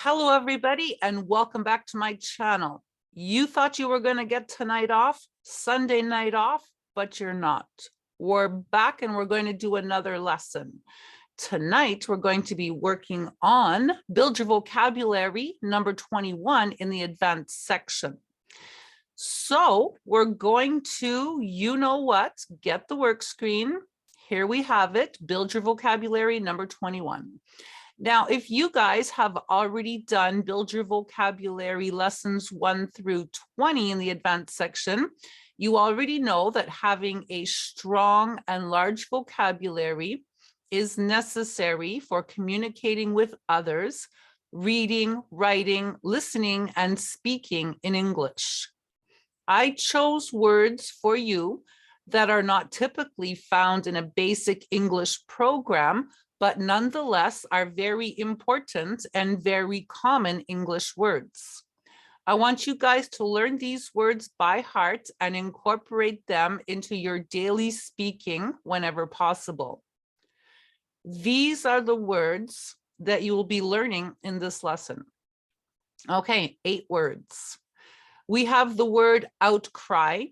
Hello, everybody, and welcome back to my channel. You thought you were going to get tonight off, Sunday night off, but you're not. We're back and we're going to do another lesson. Tonight, we're going to be working on Build Your Vocabulary, number 21 in the advanced section. So we're going to, you know what, get the work screen. Here we have it, Build Your Vocabulary, number 21. Now, if you guys have already done Build Your Vocabulary lessons 1 through 20 in the advanced section, you already know that having a strong and large vocabulary is necessary for communicating with others, reading, writing, listening, and speaking in English. I chose words for you that are not typically found in a basic English program, but nonetheless are very important and very common English words. I want you guys to learn these words by heart and incorporate them into your daily speaking whenever possible. These are the words that you will be learning in this lesson. Okay, 8 words. We have the word outcry,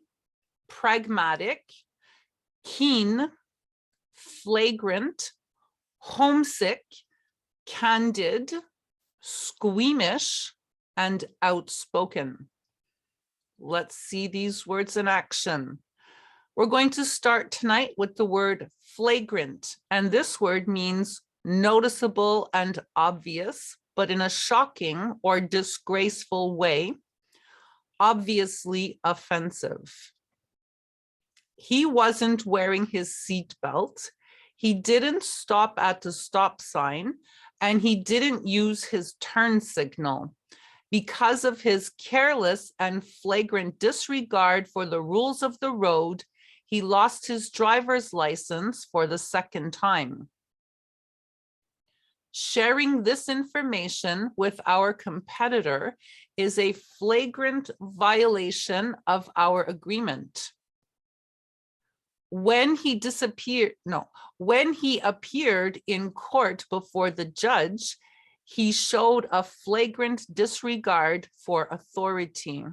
pragmatic, keen, flagrant, homesick, candid, squeamish, and outspoken. Let's see these words in action. We're going to start tonight with the word flagrant, and this word means noticeable and obvious, but in a shocking or disgraceful way, obviously offensive. He wasn't wearing his seatbelt. He didn't stop at the stop sign, and he didn't use his turn signal. Because of his careless and flagrant disregard for the rules of the road, he lost his driver's license for the 2nd time. Sharing this information with our competitor is a flagrant violation of our agreement. When he appeared in court before the judge, he showed a flagrant disregard for authority.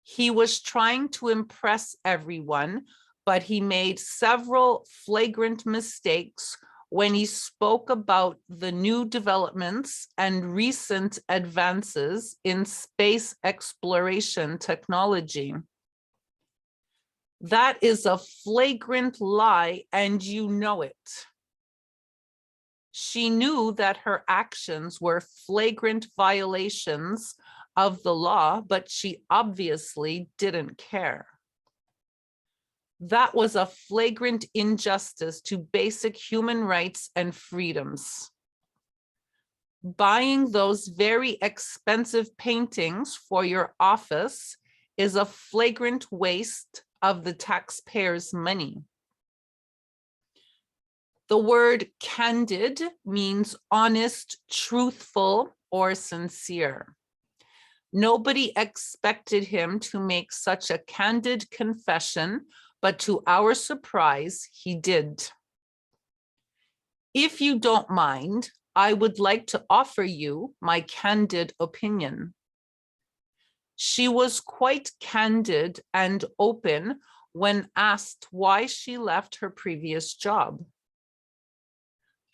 He was trying to impress everyone, but he made several flagrant mistakes when he spoke about the new developments and recent advances in space exploration technology. That is a flagrant lie, and you know it. She knew that her actions were flagrant violations of the law, but she obviously didn't care. That was a flagrant injustice to basic human rights and freedoms. Buying those very expensive paintings for your office is a flagrant waste of the taxpayers' money. The word candid means honest, truthful, or sincere. Nobody expected him to make such a candid confession, but to our surprise, he did. If you don't mind, I would like to offer you my candid opinion. She was quite candid and open when asked why she left her previous job.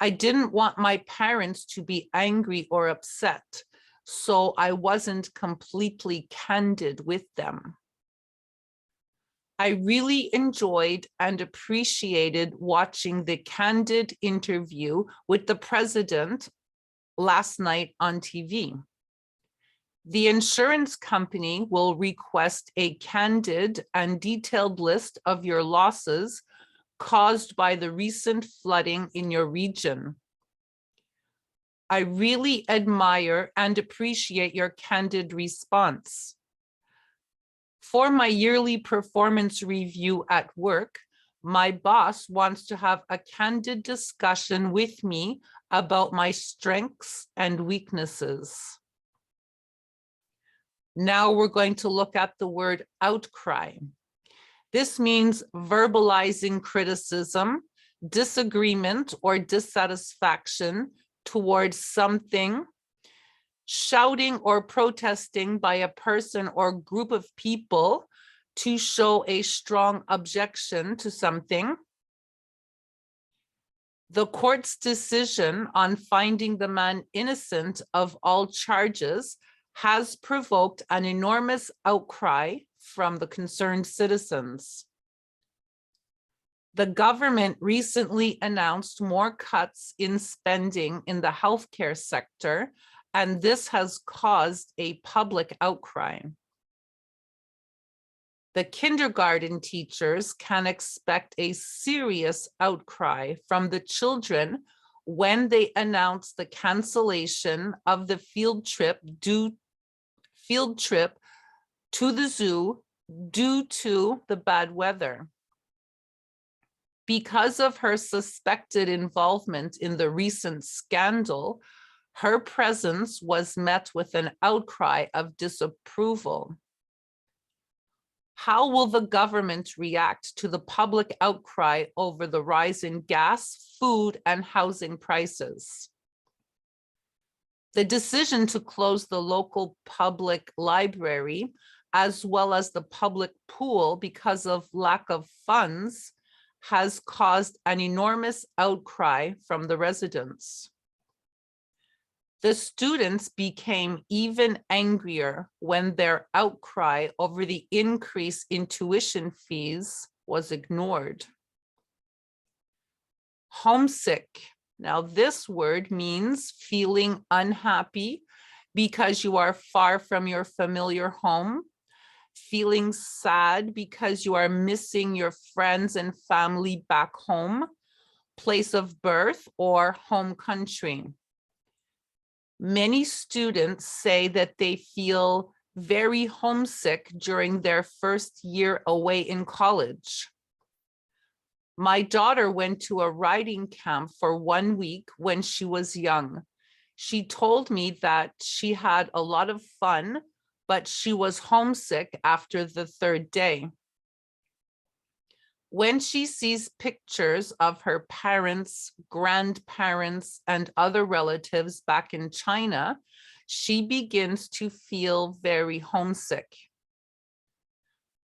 I didn't want my parents to be angry or upset, so I wasn't completely candid with them. I really enjoyed and appreciated watching the candid interview with the president last night on TV. The insurance company will request a candid and detailed list of your losses caused by the recent flooding in your region. I really admire and appreciate your candid response. For my yearly performance review at work, my boss wants to have a candid discussion with me about my strengths and weaknesses. Now we're going to look at the word outcry. This means verbalizing criticism, disagreement, or dissatisfaction towards something shouting or protesting by a person or group of people to show a strong objection to something. The court's decision on finding the man innocent of all charges has provoked an enormous outcry from the concerned citizens. The government recently announced more cuts in spending in the healthcare sector, and this has caused a public outcry. The kindergarten teachers can expect a serious outcry from the children when they announce the cancellation of the field trip to the zoo due to the bad weather. Because of her suspected involvement in the recent scandal, her presence was met with an outcry of disapproval. How will the government react to the public outcry over the rise in gas, food, and housing prices? The decision to close the local public library, as well as the public pool because of lack of funds, has caused an enormous outcry from the residents. The students became even angrier when their outcry over the increase in tuition fees was ignored. Homesick. Now, this word means feeling unhappy because you are far from your familiar home, feeling sad because you are missing your friends and family back home, place of birth, or home country. Many students say that they feel very homesick during their first year away in college. My daughter went to a riding camp for 1 week when she was young. She told me that she had a lot of fun, but she was homesick after the third day. When she sees pictures of her parents, grandparents, and other relatives back in China, she begins to feel very homesick.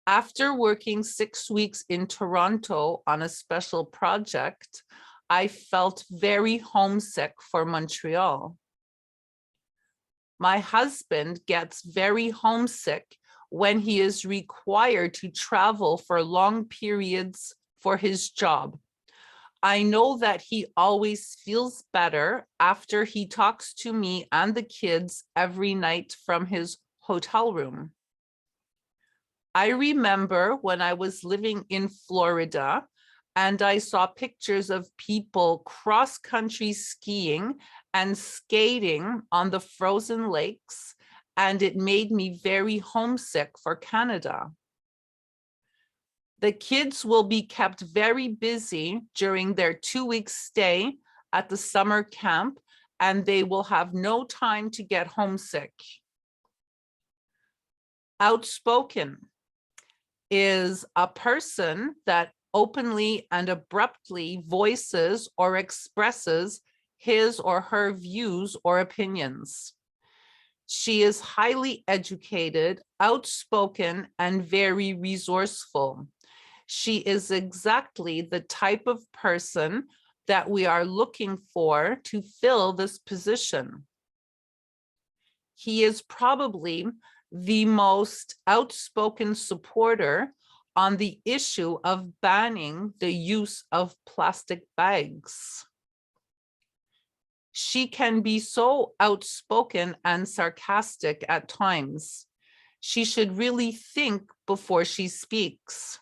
After working 6 weeks in Toronto on a special project, I felt very homesick for Montreal. My husband gets very homesick when he is required to travel for long periods for his job. I know that he always feels better after he talks to me and the kids every night from his hotel room. I remember when I was living in Florida and I saw pictures of people cross-country skiing and skating on the frozen lakes, and it made me very homesick for Canada. The kids will be kept very busy during their 2-week stay at the summer camp, and they will have no time to get homesick. Outspoken is a person that openly and abruptly voices or expresses his or her views or opinions. She is highly educated, outspoken, and very resourceful. She is exactly the type of person that we are looking for to fill this position. He is probably the most outspoken supporter on the issue of banning the use of plastic bags. She can be so outspoken and sarcastic at times. She should really think before she speaks.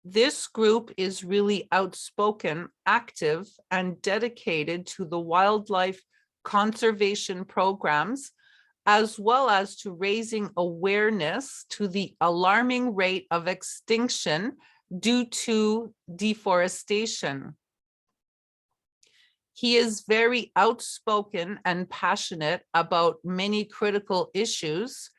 This group is really outspoken, active, and dedicated to the wildlife conservation programs, as well as to raising awareness to the alarming rate of extinction due to deforestation. He is very outspoken and passionate about many critical issues,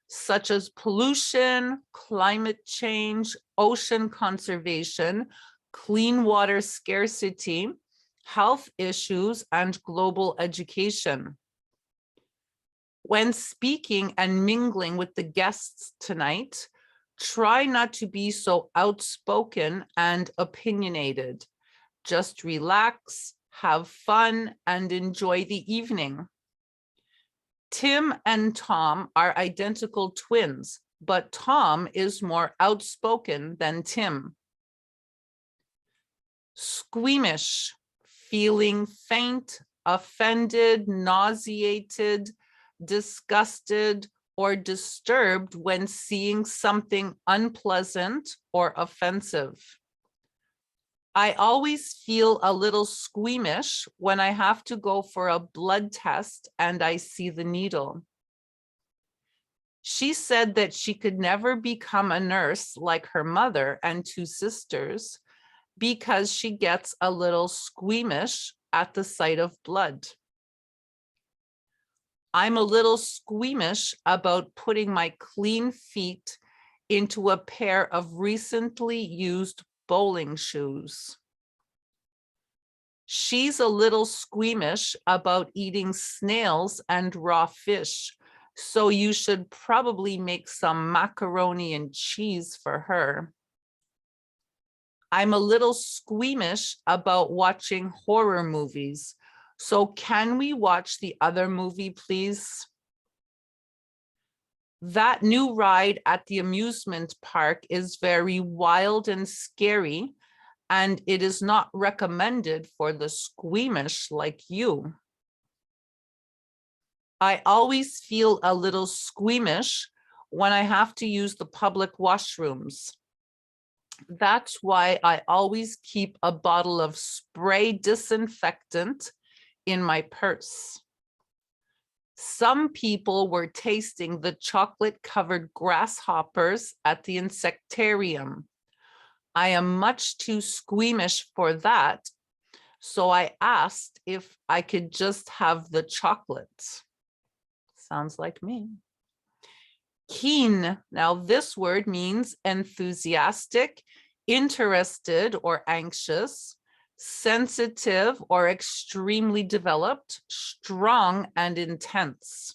such as pollution, climate change, ocean conservation, clean water scarcity, health issues, and global education. When speaking and mingling with the guests tonight, try not to be so outspoken and opinionated. Just relax, have fun, and enjoy the evening. Tim and Tom are identical twins, but Tom is more outspoken than Tim. Squeamish, feeling faint, offended, nauseated, disgusted, or disturbed when seeing something unpleasant or offensive. I always feel a little squeamish when I have to go for a blood test and I see the needle. She said that she could never become a nurse like her mother and two sisters because she gets a little squeamish at the sight of blood. I'm a little squeamish about putting my clean feet into a pair of recently used bowling shoes. She's a little squeamish about eating snails and raw fish, so you should probably make some macaroni and cheese for her. I'm a little squeamish about watching horror movies, so can we watch the other movie, please? That new ride at the amusement park is very wild and scary, and it is not recommended for the squeamish like you. I always feel a little squeamish when I have to use the public washrooms. That's why I always keep a bottle of spray disinfectant in my purse. Some people were tasting the chocolate-covered grasshoppers at the insectarium. I am much too squeamish for that, so I asked if I could just have the chocolate. Sounds like me. Keen. Now this word means enthusiastic, interested or anxious, sensitive or extremely developed, strong and intense.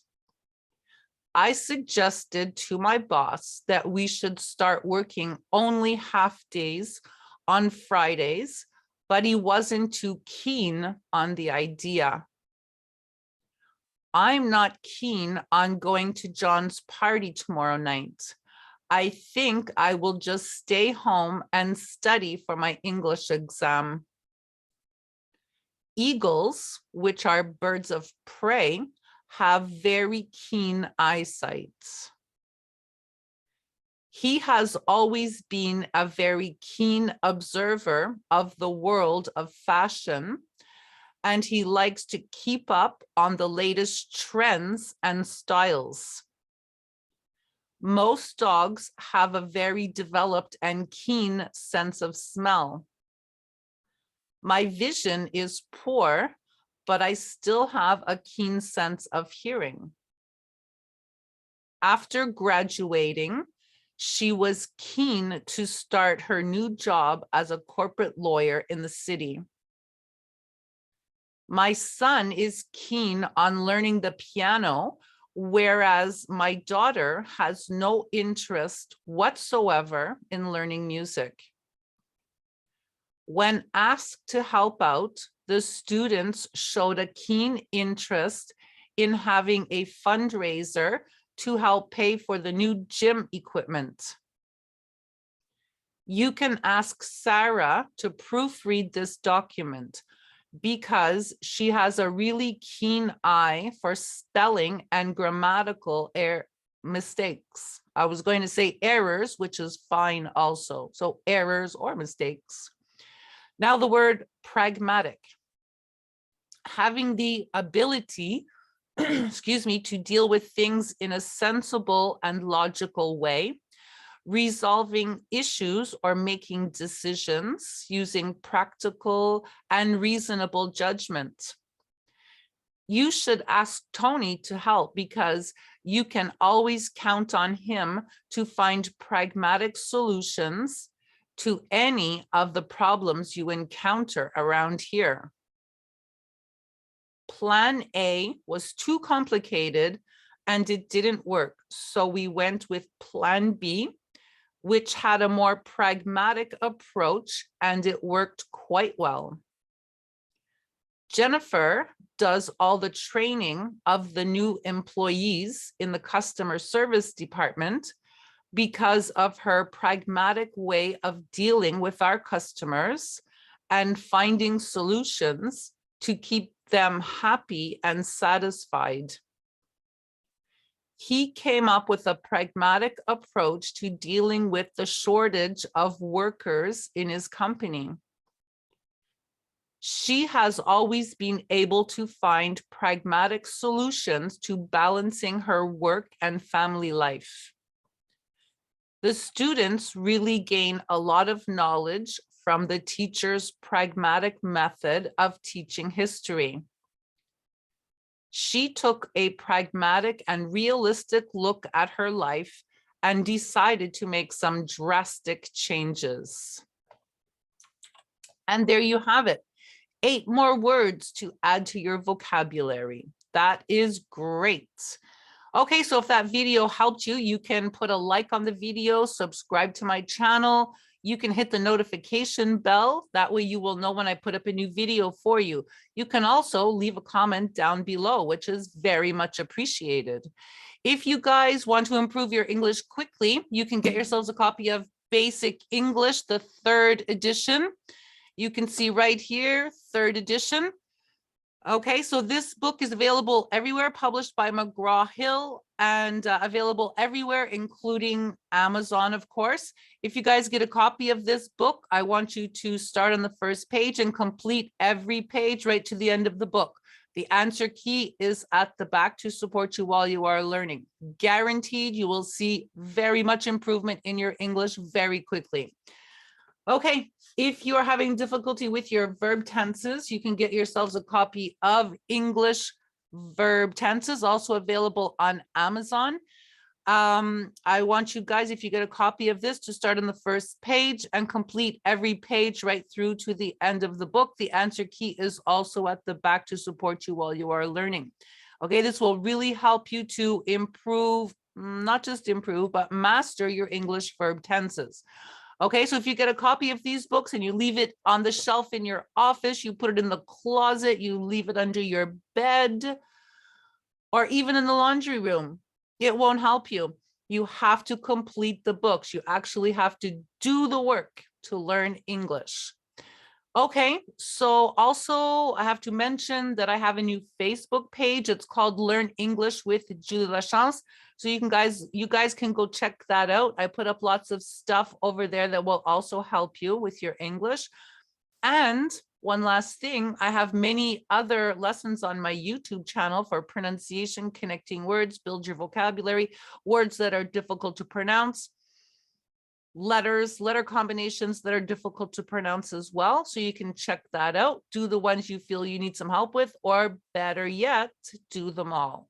I suggested to my boss that we should start working only half days on Fridays, but he wasn't too keen on the idea. I'm not keen on going to John's party tomorrow night. I think I will just stay home and study for my English exam. Eagles, which are birds of prey, have very keen eyesight. He has always been a very keen observer of the world of fashion, and he likes to keep up on the latest trends and styles. Most dogs have a very developed and keen sense of smell. My vision is poor, but I still have a keen sense of hearing. After graduating, she was keen to start her new job as a corporate lawyer in the city. My son is keen on learning the piano, whereas my daughter has no interest whatsoever in learning music. When asked to help out, the students showed a keen interest in having a fundraiser to help pay for the new gym equipment. You can ask Sarah to proofread this document because she has a really keen eye for spelling and grammatical mistakes. I was going to say errors, which is fine also. So errors or mistakes. Now the word pragmatic. Having the ability, excuse me, to deal with things in a sensible and logical way, resolving issues or making decisions using practical and reasonable judgment. You should ask Tony to help because you can always count on him to find pragmatic solutions to any of the problems you encounter around here. Plan A was too complicated and it didn't work. So we went with plan B, which had a more pragmatic approach, and it worked quite well. Jennifer does all the training of the new employees in the customer service department because of her pragmatic way of dealing with our customers and finding solutions to keep them happy and satisfied. He came up with a pragmatic approach to dealing with the shortage of workers in his company. She has always been able to find pragmatic solutions to balancing her work and family life. The students really gain a lot of knowledge from the teacher's pragmatic method of teaching history. She took a pragmatic and realistic look at her life and decided to make some drastic changes. And there you have it. 8 more words to add to your vocabulary. That is great. Okay, so if that video helped you, you can put a like on the video, subscribe to my channel. You can hit the notification bell. That way you will know when I put up a new video for you. You can also leave a comment down below, which is very much appreciated. If you guys want to improve your English quickly, you can get yourselves a copy of Basic English, the 3rd edition. You can see right here, 3rd edition. Okay, so this book is available everywhere, published by McGraw-Hill, and available everywhere, including Amazon, of course. If you guys get a copy of this book, I want you to start on the first page and complete every page right to the end of the book. The answer key is at the back to support you while you are learning. Guaranteed, you will see very much improvement in your English very quickly. Okay, if you are having difficulty with your verb tenses, you can get yourselves a copy of English verb tenses, also available on Amazon. I want you guys, if you get a copy of this, to start on the first page and complete every page right through to the end of the book. The answer key is also at the back to support you while you are learning. Okay, this will really help you to improve, not just improve, but master your English verb tenses. Okay, so if you get a copy of these books and you leave it on the shelf in your office, you put it in the closet, you leave it under your bed, or even in the laundry room, it won't help you. You have to complete the books. You actually have to do the work to learn English. Okay, so also I have to mention that I have a new Facebook page. It's called Learn English with Julie Lachance. So you guys can go check that out. I put up lots of stuff over there that will also help you with your English. And one last thing, I have many other lessons on my YouTube channel for pronunciation, connecting words, build your vocabulary, words that are difficult to pronounce, letter combinations that are difficult to pronounce as well. So you can check that out. Do the ones you feel you need some help with, or better yet, do them all.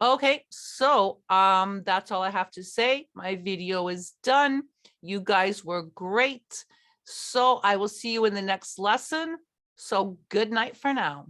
Okay, so that's all I have to say. My video is done. You guys were great. So I will see you in the next lesson. So good night for now.